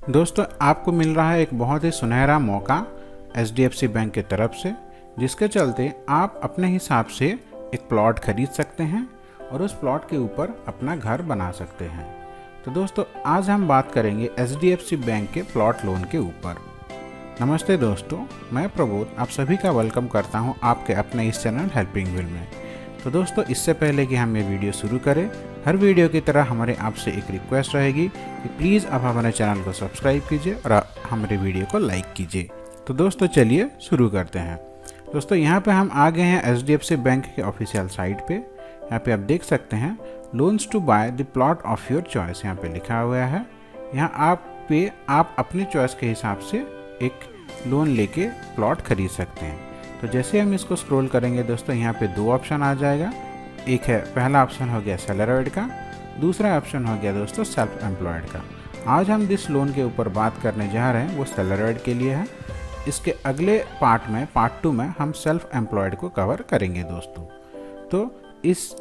दोस्तों, आपको मिल रहा है एक बहुत ही सुनहरा मौका HDFC बैंक की तरफ से, जिसके चलते आप अपने हिसाब से एक प्लॉट खरीद सकते हैं और उस प्लॉट के ऊपर अपना घर बना सकते हैं। तो दोस्तों, आज हम बात करेंगे HDFC बैंक के प्लॉट लोन के ऊपर। नमस्ते दोस्तों, मैं प्रबोध आप सभी का वेलकम करता हूं आपके अपने इस चैनल हेल्पिंग व्हील में। तो दोस्तों, इससे पहले कि हम ये वीडियो शुरू करें, हर वीडियो की तरह हमारे आपसे एक रिक्वेस्ट रहेगी कि प्लीज़ आप हमारे चैनल को सब्सक्राइब कीजिए और हमारे वीडियो को लाइक कीजिए। तो दोस्तों, चलिए शुरू करते हैं। दोस्तों, यहाँ पे हम आ गए हैं HDFC बैंक के ऑफिशियल साइट पे। यहाँ पे आप देख सकते हैं loans to buy the plot of your choice, यहाँ पे लिखा हुआ है। यहाँ आप अपनी चॉइस के हिसाब से एक लोन लेके प्लॉट खरीद सकते हैं। तो जैसे हम इसको स्क्रॉल करेंगे दोस्तों, यहाँ पे दो ऑप्शन आ जाएगा। एक है, पहला ऑप्शन हो गया सैलरीड का, दूसरा ऑप्शन हो गया दोस्तों सेल्फ एम्प्लॉयड का। आज हम जिस लोन के ऊपर बात करने जा रहे हैं वो सैलरीड के लिए है। इसके अगले पार्ट 2 में हम सेल्फ एम्प्लॉयड को कवर करेंगे दोस्तों। तो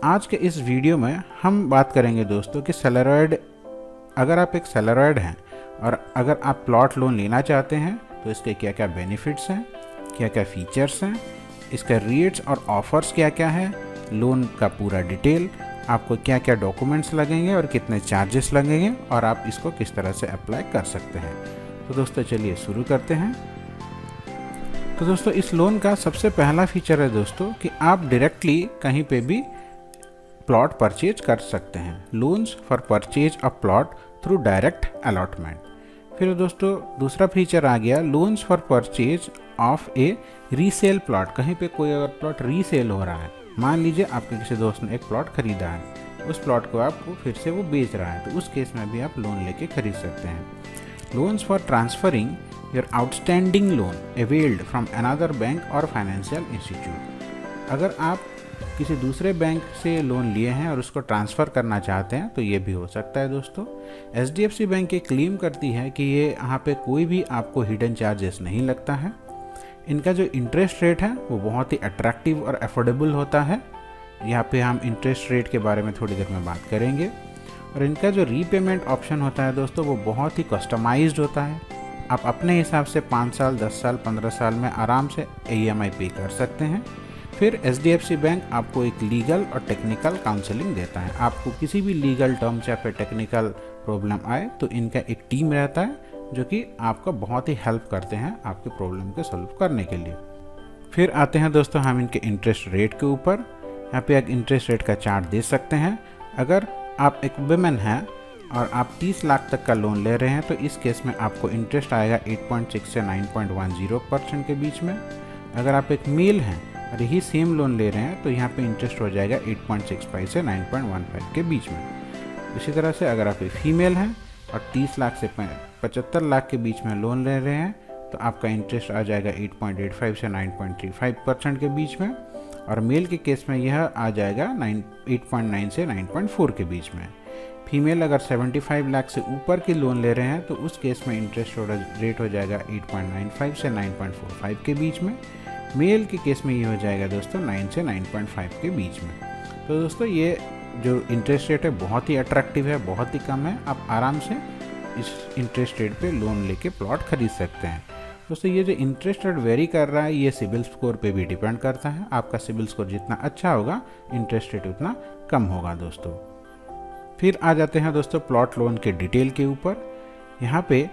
आज के इस वीडियो में हम बात करेंगे दोस्तों कि सैलरीड, अगर आप एक सैलरीड हैं और अगर आप प्लॉट लोन लेना चाहते हैं तो इसके क्या क्या बेनिफिट्स हैं, क्या क्या फीचर्स हैं, इसका रेट्स और ऑफर्स क्या क्या है, लोन का पूरा डिटेल, आपको क्या क्या डॉक्यूमेंट्स लगेंगे और कितने चार्जेस लगेंगे और आप इसको किस तरह से अप्लाई कर सकते हैं। तो दोस्तों, चलिए शुरू करते हैं। तो दोस्तों, इस लोन का सबसे पहला फीचर है दोस्तों कि आप डायरेक्टली कहीं पे भी प्लॉट परचेज कर सकते हैं। Loans for purchase of plot through direct allotment. फिर दोस्तों, दूसरा फीचर आ गया loans for purchase of A resale plot. कहीं पे कोई अगर प्लॉट रीसेल हो रहा है, मान लीजिए आपके किसी दोस्त ने एक प्लॉट खरीदा है, उस प्लॉट को आपको फिर से वो बेच रहा है, तो उस केस में भी आप लोन लेके खरीद सकते हैं। Loans for transferring your outstanding loan availed from another bank और फाइनेंशियल इंस्टीट्यूट। अगर आप किसी दूसरे बैंक से लोन लिए हैं और उसको ट्रांसफ़र करना चाहते हैं तो ये भी हो सकता है दोस्तों। HDFC बैंक ये क्लेम करती है कि ये यहाँ पे कोई भी आपको हिडन चार्जेस नहीं लगता है। इनका जो इंटरेस्ट रेट है वो बहुत ही अट्रैक्टिव और अफोर्डेबल होता है। यहाँ पे हम इंटरेस्ट रेट के बारे में थोड़ी देर में बात करेंगे। और इनका जो रीपेमेंट ऑप्शन होता है दोस्तों वो बहुत ही कस्टमाइज्ड होता है। आप अपने हिसाब से 5 साल, 10 साल, 15 साल में आराम से EMI पे कर सकते हैं। फिर HDFC बैंक आपको एक लीगल और टेक्निकल काउंसलिंग देता है। आपको किसी भी लीगल टर्म्स या फिर टेक्निकल प्रॉब्लम आए तो इनका एक टीम रहता है जो कि आपका बहुत ही हेल्प करते हैं आपके प्रॉब्लम को सॉल्व करने के लिए। फिर आते हैं दोस्तों हम इनके इंटरेस्ट रेट के ऊपर। यहाँ पे एक इंटरेस्ट रेट का चार्ट दे सकते हैं। अगर आप एक वुमेन हैं और आप 30 लाख तक का लोन ले रहे हैं तो इस केस में आपको इंटरेस्ट आएगा 8.6 से 9.10% के बीच में। अगर आप एक मेल हैं और यही सेम लोन ले रहे हैं तो यहाँ पे इंटरेस्ट हो जाएगा 8.65 से 9.15 के बीच में। इसी तरह से अगर आप एक फीमेल हैं और 30 लाख से 75 लाख के बीच में लोन ले रहे हैं तो आपका इंटरेस्ट आ जाएगा 8.85 से 9.35% के बीच में। और मेल के केस में यह आ जाएगा 8.9 से 9.4 के बीच में। फीमेल अगर 75 लाख से ऊपर के लोन ले रहे हैं तो उस केस में इंटरेस्ट रेट हो जाएगा 8.95 से 9.45 के बीच में। मेल के केस में ये हो जाएगा दोस्तों 9 से 9.5 के बीच में। तो दोस्तों, ये जो इंटरेस्ट रेट है बहुत ही अट्रैक्टिव है, बहुत ही कम है। आप आराम से इस इंटरेस्ट रेट पे लोन लेके प्लॉट खरीद सकते हैं। दोस्तों, ये जो इंटरेस्ट रेट वेरी कर रहा है ये सिबिल स्कोर पे भी डिपेंड करता है। आपका सिबिल स्कोर जितना अच्छा होगा इंटरेस्ट रेट उतना कम होगा दोस्तों। फिर आ जाते हैं दोस्तों प्लॉट लोन के डिटेल के ऊपर। यहाँ पे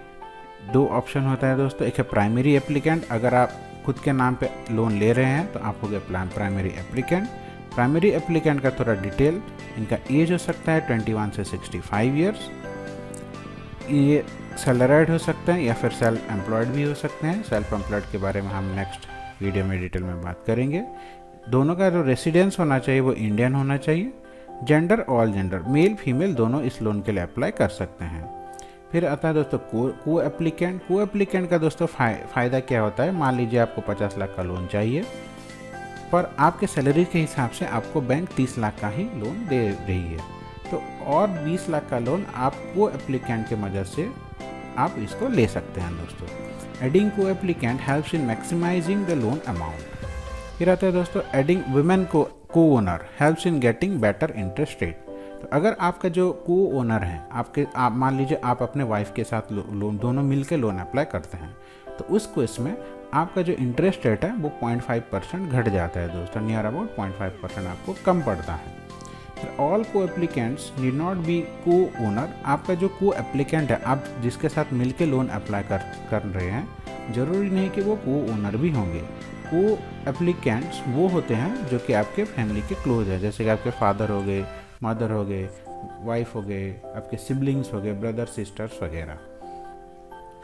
दो ऑप्शन होता है दोस्तों। एक है प्राइमरी एप्लीकेंट। अगर आप खुद के नाम पे लोन ले रहे हैं तो आप हो गए प्राइमरी एप्लीकेंट। प्राइमरी एप्लीकेंट का थोड़ा डिटेल, इनका एज हो सकता है 21 से 65 ईयर्स। ये सैलरीड हो सकते हैं या फिर सेल्फ एम्प्लॉयड भी हो सकते हैं। सेल्फ एम्प्लॉयड के बारे में हम नेक्स्ट वीडियो में डिटेल में बात करेंगे। दोनों का जो रेसिडेंस होना चाहिए वो इंडियन होना चाहिए। Gender, all gender, male female दोनों इस लोन के लिए अप्लाई कर सकते हैं। फिर आता है दोस्तों को एप्लीकेंट। को एप्लीकेंट का दोस्तों फ़ायदा क्या होता है, मान लीजिए आपको 50 लाख का लोन चाहिए पर आपके सैलरी के हिसाब से आपको बैंक 30 लाख का ही लोन दे रही है, तो और 20 लाख का लोन आप को एप्लीकेंट के मदद से आप इसको ले सकते हैं दोस्तों। Adding co applicant helps in maximizing the loan amount. फिर आता है दोस्तों adding women co owner helps in getting better interest rate. तो अगर आपका जो को ओनर है आप मान लीजिए आप अपने वाइफ के साथ लोन दोनों मिल के लोन अप्लाई करते हैं, तो उस केस में आपका जो इंटरेस्ट रेट है वो 0.5% घट जाता है दोस्तों, नियर अबाउट 0.5% आपको कम पड़ता है। ऑल को एप्लीकेंट्स नीड नॉट बी को ओनर। आपका जो को एप्लीकेंट है, आप जिसके साथ मिलके लोन अप्लाई कर रहे हैं, ज़रूरी नहीं कि वो को ओनर भी होंगे। को एप्लीकेंट्स वो होते हैं जो कि आपके फैमिली के क्लोज है, जैसे कि आपके फादर हो गए, मदर हो गए, वाइफ हो गए, आपके सिबलिंग्स हो गए, ब्रदर सिस्टर्स वगैरह।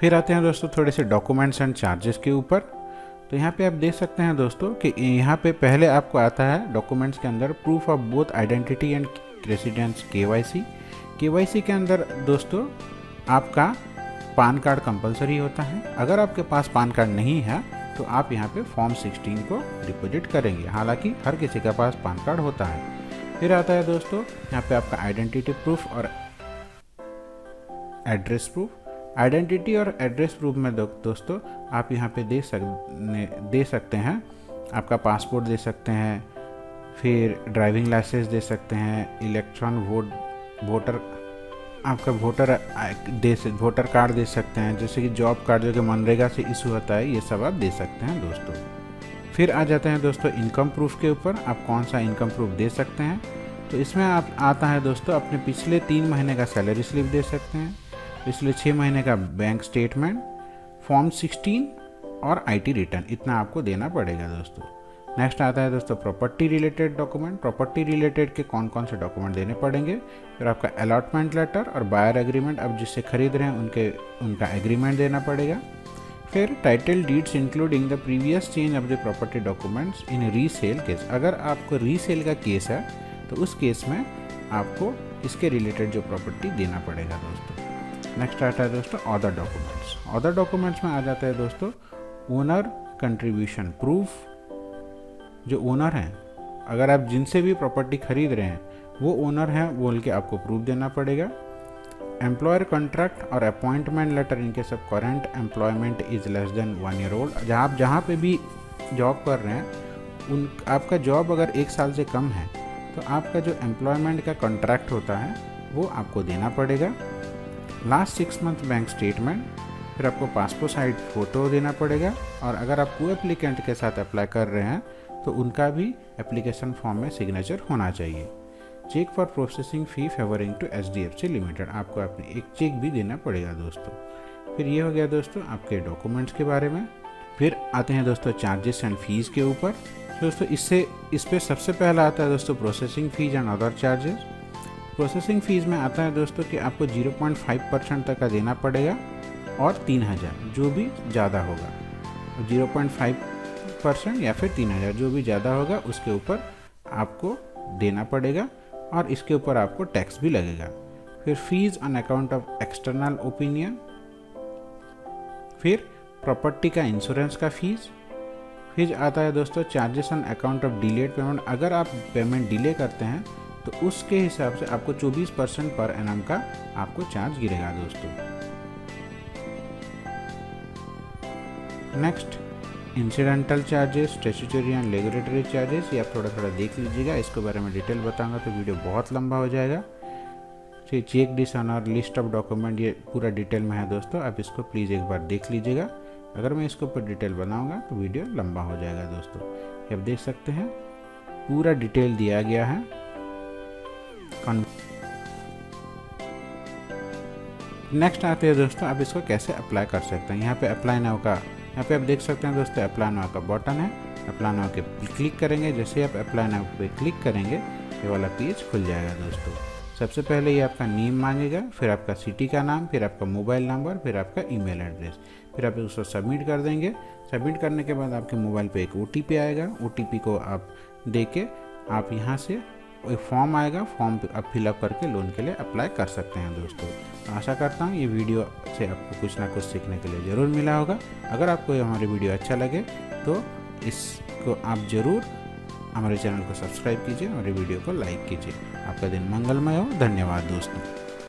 फिर आते हैं दोस्तों थोड़े से डॉक्यूमेंट्स एंड चार्जेस के ऊपर। तो यहाँ पे आप देख सकते हैं दोस्तों कि यहाँ पे पहले आपको आता है डॉक्यूमेंट्स के अंदर proof of both identity and residence KYC। KYC के अंदर दोस्तों आपका पान कार्ड कंपलसरी होता है। अगर आपके पास पान कार्ड नहीं है तो आप यहाँ पे फॉर्म 16 को डिपॉजिट करेंगे, हालांकि हर किसी के पास पान कार्ड होता है। फिर आता है दोस्तों यहाँ पे आपका आइडेंटिटी प्रूफ और एड्रेस प्रूफ। आइडेंटिटी और एड्रेस प्रूफ में दोस्तों आप यहाँ पे दे सकते हैं, आपका पासपोर्ट दे सकते हैं, फिर ड्राइविंग लाइसेंस दे सकते हैं, वोटर कार्ड दे सकते हैं, जैसे कि जॉब कार्ड जो कि मनरेगा से इशू होता है, ये सब आप दे सकते हैं दोस्तों। फिर आ जाते हैं दोस्तों इनकम प्रूफ के ऊपर, आप कौन सा इनकम प्रूफ दे सकते हैं। तो इसमें आप आता है दोस्तों अपने पिछले 3 महीने का सैलरी स्लिप दे सकते हैं, पिछले 6 महीने का बैंक स्टेटमेंट, फॉर्म 16 और IT रिटर्न, इतना आपको देना पड़ेगा दोस्तों। नेक्स्ट आता है दोस्तों property related document. Property related के कौन कौन से डॉक्यूमेंट देने पड़ेंगे। फिर आपका अलॉटमेंट लेटर और बायर एग्रीमेंट, अब जिससे खरीद रहे हैं उनका एग्रीमेंट देना पड़ेगा। फिर title deeds including the previous change of the property documents in resale case. अगर आपको रीसेल का केस है तो उस केस में आपको इसके रिलेटेड जो प्रॉपर्टी देना पड़ेगा दोस्तों। नेक्स्ट आता है दोस्तों अदर डॉक्यूमेंट्स। अदर डॉक्यूमेंट्स में आ जाता है दोस्तों ओनर कंट्रीब्यूशन प्रूफ। जो ओनर हैं, अगर आप जिनसे भी प्रॉपर्टी खरीद रहे हैं वो ओनर हैं बोल के आपको प्रूफ देना पड़ेगा। एम्प्लॉयर कॉन्ट्रैक्ट और appointment letter in case of current employment is less than 1 year old. आप जहाँ पे भी जॉब कर रहे हैं आपका जॉब अगर 1 साल से कम है तो आपका जो एम्प्लॉयमेंट का कॉन्ट्रैक्ट होता है वो आपको देना पड़ेगा। लास्ट 6 मंथ बैंक स्टेटमेंट, फिर आपको पासपोर्ट साइज फ़ोटो देना पड़ेगा। और अगर आप को एप्लीकेंट के साथ अप्लाई कर रहे हैं तो उनका भी एप्लीकेशन फॉर्म में सिग्नेचर होना चाहिए। Cheque for processing fee favouring to HDFC limited, आपको अपनी एक चेक भी देना पड़ेगा दोस्तों। फिर ये हो गया दोस्तों आपके डॉक्यूमेंट्स के बारे में। फिर आते हैं दोस्तों चार्जेस एंड फीस के ऊपर। दोस्तों इस पे सबसे पहला आता है दोस्तों processing fees and other charges. Processing fees में आता है दोस्तों कि आपको 0.5% तक का देना पड़ेगा और 3000 जो भी ज़्यादा होगा, 0.5% या फिर 3000 जो भी ज़्यादा होगा उसके ऊपर आपको देना पड़ेगा और इसके ऊपर आपको टैक्स भी लगेगा। फिर fees on account of external opinion, फिर प्रॉपर्टी का इंश्योरेंस का फीस। फिर आता है दोस्तों charges on account of delayed payment. अगर आप पेमेंट डिले करते हैं तो उसके हिसाब से आपको 24% पर एनम का आपको चार्ज गिरेगा दोस्तों। Next incidental charges, statutory and regulatory charges, ये आप थोड़ा थोड़ा देख लीजिएगा। इसके बारे में डिटेल बताऊंगा तो वीडियो बहुत लंबा हो जाएगा। Cheque dishonour, list of document, ये पूरा डिटेल में है दोस्तों, आप इसको प्लीज़ एक बार देख लीजिएगा। अगर मैं इसके ऊपर डिटेल बनाऊंगा तो वीडियो लंबा हो जाएगा दोस्तों। आप देख सकते हैं पूरा डिटेल दिया गया है। नेक्स्ट आते हैं दोस्तों आप इसको कैसे अप्लाई कर सकते हैं। यहाँ पे अप्लाई नाउ का, यहाँ पे आप देख सकते हैं दोस्तों अप्लाई नाउ का बटन है। अप्लाई नाउ के क्लिक करेंगे, जैसे आप अप्लाई नाउ पे क्लिक करेंगे ये वाला पेज खुल जाएगा दोस्तों। सबसे पहले ये आपका नेम मांगेगा, फिर आपका सिटी का नाम, फिर आपका मोबाइल नंबर, फिर आपका ईमेल एड्रेस, फिर आप उसको सबमिट कर देंगे। सबमिट करने के बाद आपके मोबाइल पे एक OTP आएगा। OTP को आप दे के आप यहाँ से एक फॉर्म आएगा, फॉर्म आप फिलअप करके लोन के लिए अप्लाई कर सकते हैं दोस्तों। आशा करता हूँ ये वीडियो से आपको कुछ ना कुछ सीखने के लिए ज़रूर मिला होगा। अगर आपको हमारी वीडियो अच्छा लगे तो इसको आप ज़रूर हमारे चैनल को सब्सक्राइब कीजिए, हमारे वीडियो को लाइक कीजिए। आपका दिन मंगलमय हो। धन्यवाद दोस्तों।